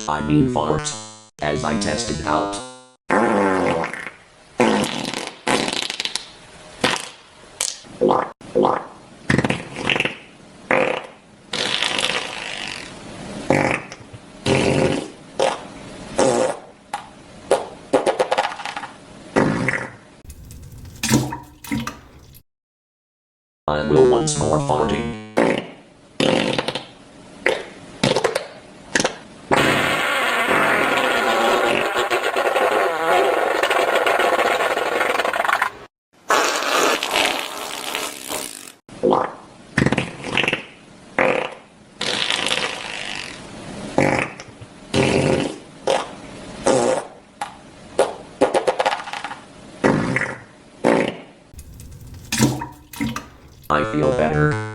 I mean fart. As I tested out. I will once more farting. I feel better.